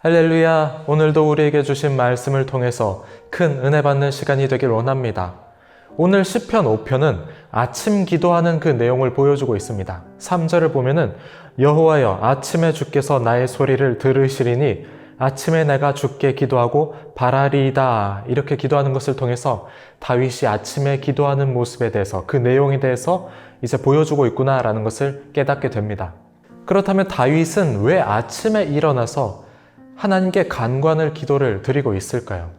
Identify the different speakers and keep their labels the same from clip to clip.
Speaker 1: 할렐루야, 오늘도 우리에게 주신 말씀을 통해서 큰 은혜 받는 시간이 되길 원합니다. 오늘 시편 5편은 아침 기도하는 그 내용을 보여주고 있습니다. 3절을 보면은 여호와여 아침에 주께서 나의 소리를 들으시리니 아침에 내가 주께 기도하고 바라리이다, 이렇게 기도하는 것을 통해서 다윗이 아침에 기도하는 모습에 대해서, 그 내용에 대해서 이제 보여주고 있구나라는 것을 깨닫게 됩니다. 그렇다면 다윗은 왜 아침에 일어나서 하나님께 간구하는 기도를 드리고 있을까요?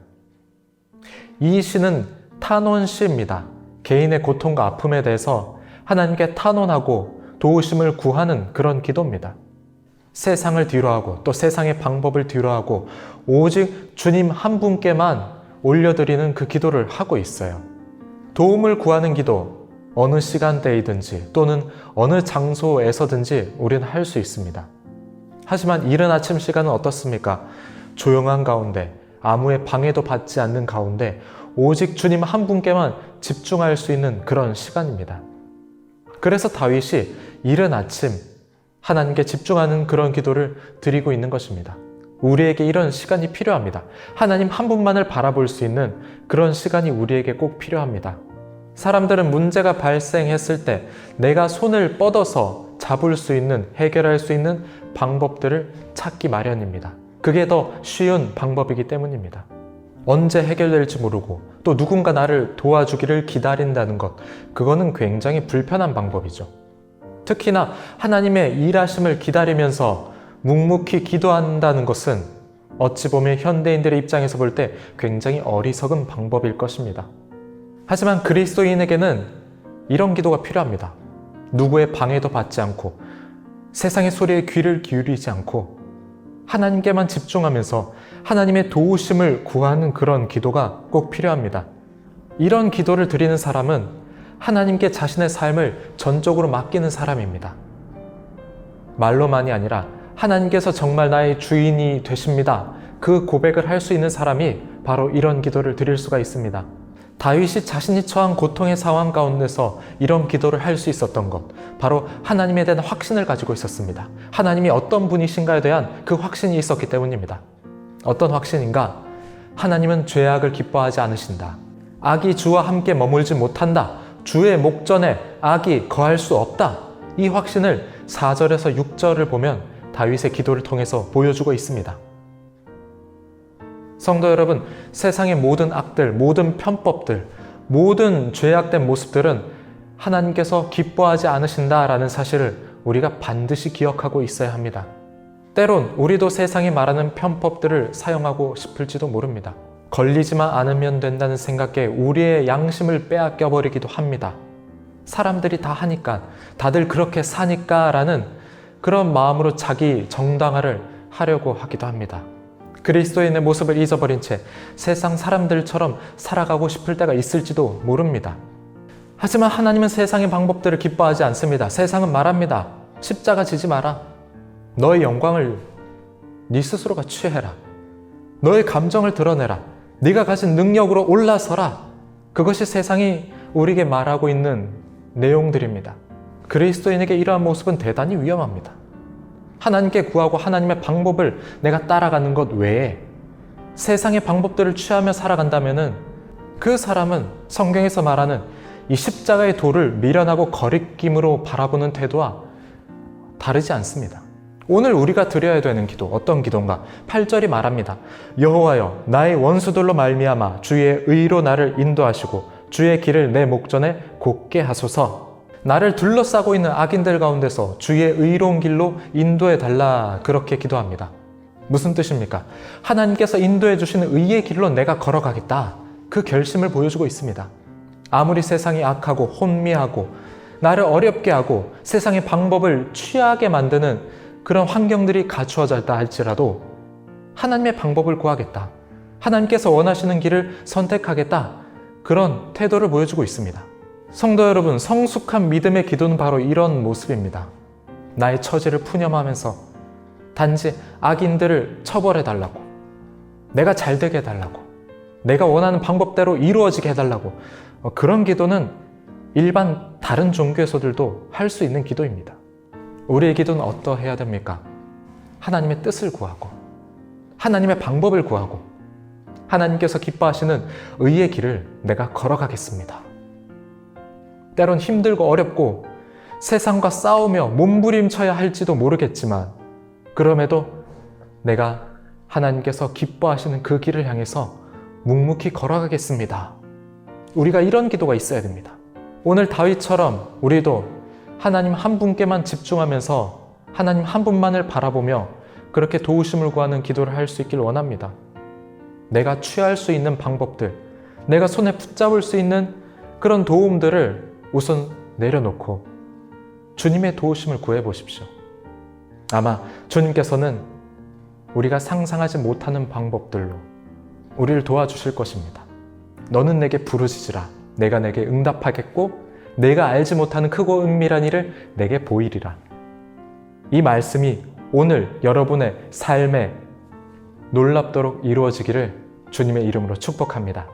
Speaker 1: 이 시는 탄원시입니다. 개인의 고통과 아픔에 대해서 하나님께 탄원하고 도우심을 구하는 그런 기도입니다. 세상을 뒤로하고 또 세상의 방법을 뒤로하고 오직 주님 한 분께만 올려드리는 그 기도를 하고 있어요. 도움을 구하는 기도, 어느 시간대이든지 또는 어느 장소에서든지 우리는 할 수 있습니다. 하지만 이른 아침 시간은 어떻습니까? 조용한 가운데, 아무의 방해도 받지 않는 가운데 오직 주님 한 분께만 집중할 수 있는 그런 시간입니다. 그래서 다윗이 이른 아침 하나님께 집중하는 그런 기도를 드리고 있는 것입니다. 우리에게 이런 시간이 필요합니다. 하나님 한 분만을 바라볼 수 있는 그런 시간이 우리에게 꼭 필요합니다. 사람들은 문제가 발생했을 때 내가 손을 뻗어서 잡을 수 있는, 해결할 수 있는 방법들을 찾기 마련입니다. 그게 더 쉬운 방법이기 때문입니다. 언제 해결될지 모르고 또 누군가 나를 도와주기를 기다린다는 것, 그거는 굉장히 불편한 방법이죠. 특히나 하나님의 일하심을 기다리면서 묵묵히 기도한다는 것은 어찌 보면 현대인들의 입장에서 볼 때 굉장히 어리석은 방법일 것입니다. 하지만 그리스도인에게는 이런 기도가 필요합니다. 누구의 방해도 받지 않고 세상의 소리에 귀를 기울이지 않고 하나님께만 집중하면서 하나님의 도우심을 구하는 그런 기도가 꼭 필요합니다. 이런 기도를 드리는 사람은 하나님께 자신의 삶을 전적으로 맡기는 사람입니다. 말로만이 아니라 하나님께서 정말 나의 주인이 되십니다, 그 고백을 할 수 있는 사람이 바로 이런 기도를 드릴 수가 있습니다. 다윗이 자신이 처한 고통의 상황 가운데서 이런 기도를 할 수 있었던 것, 바로 하나님에 대한 확신을 가지고 있었습니다. 하나님이 어떤 분이신가에 대한 그 확신이 있었기 때문입니다. 어떤 확신인가? 하나님은 죄악을 기뻐하지 않으신다. 악이 주와 함께 머물지 못한다. 주의 목전에 악이 거할 수 없다. 이 확신을 4절에서 6절을 보면 다윗의 기도를 통해서 보여주고 있습니다. 성도 여러분, 세상의 모든 악들, 모든 편법들, 모든 죄악된 모습들은 하나님께서 기뻐하지 않으신다라는 사실을 우리가 반드시 기억하고 있어야 합니다. 때론 우리도 세상이 말하는 편법들을 사용하고 싶을지도 모릅니다. 걸리지만 않으면 된다는 생각에 우리의 양심을 빼앗겨 버리기도 합니다. 사람들이 다 하니까, 다들 그렇게 사니까 라는 그런 마음으로 자기 정당화를 하려고 하기도 합니다. 그리스도인의 모습을 잊어버린 채 세상 사람들처럼 살아가고 싶을 때가 있을지도 모릅니다. 하지만 하나님은 세상의 방법들을 기뻐하지 않습니다. 세상은 말합니다. 십자가 지지 마라. 너의 영광을 네 스스로가 취해라. 너의 감정을 드러내라. 네가 가진 능력으로 올라서라. 그것이 세상이 우리에게 말하고 있는 내용들입니다. 그리스도인에게 이러한 모습은 대단히 위험합니다. 하나님께 구하고 하나님의 방법을 내가 따라가는 것 외에 세상의 방법들을 취하며 살아간다면은 그 사람은 성경에서 말하는 이 십자가의 도를 미련하고 거리낌으로 바라보는 태도와 다르지 않습니다. 오늘 우리가 드려야 되는 기도, 어떤 기도인가? 8절이 말합니다. 여호와여 나의 원수들로 말미암아 주의 의로 나를 인도하시고 주의 길을 내 목전에 곧게 하소서. 나를 둘러싸고 있는 악인들 가운데서 주의 의로운 길로 인도해 달라, 그렇게 기도합니다. 무슨 뜻입니까? 하나님께서 인도해 주시는 의의 길로 내가 걸어가겠다, 그 결심을 보여주고 있습니다. 아무리 세상이 악하고 혼미하고 나를 어렵게 하고 세상의 방법을 취하게 만드는 그런 환경들이 갖추어졌다 할지라도 하나님의 방법을 구하겠다, 하나님께서 원하시는 길을 선택하겠다, 그런 태도를 보여주고 있습니다. 성도 여러분, 성숙한 믿음의 기도는 바로 이런 모습입니다. 나의 처지를 푸념하면서 단지 악인들을 처벌해달라고, 내가 잘되게 해달라고, 내가 원하는 방법대로 이루어지게 해달라고, 그런 기도는 일반 다른 종교에서들도 할 수 있는 기도입니다. 우리의 기도는 어떠해야 됩니까? 하나님의 뜻을 구하고 하나님의 방법을 구하고 하나님께서 기뻐하시는 의의 길을 내가 걸어가겠습니다. 때론 힘들고 어렵고 세상과 싸우며 몸부림쳐야 할지도 모르겠지만 그럼에도 내가 하나님께서 기뻐하시는 그 길을 향해서 묵묵히 걸어가겠습니다. 우리가 이런 기도가 있어야 됩니다. 오늘 다윗처럼 우리도 하나님 한 분께만 집중하면서 하나님 한 분만을 바라보며 그렇게 도우심을 구하는 기도를 할 수 있길 원합니다. 내가 취할 수 있는 방법들, 내가 손에 붙잡을 수 있는 그런 도움들을 우선 내려놓고 주님의 도우심을 구해 보십시오. 아마 주님께서는 우리가 상상하지 못하는 방법들로 우리를 도와주실 것입니다. 너는 내게 부르짖으라. 내가 내게 응답하겠고 내가 알지 못하는 크고 은밀한 일을 내게 보이리라. 이 말씀이 오늘 여러분의 삶에 놀랍도록 이루어지기를 주님의 이름으로 축복합니다.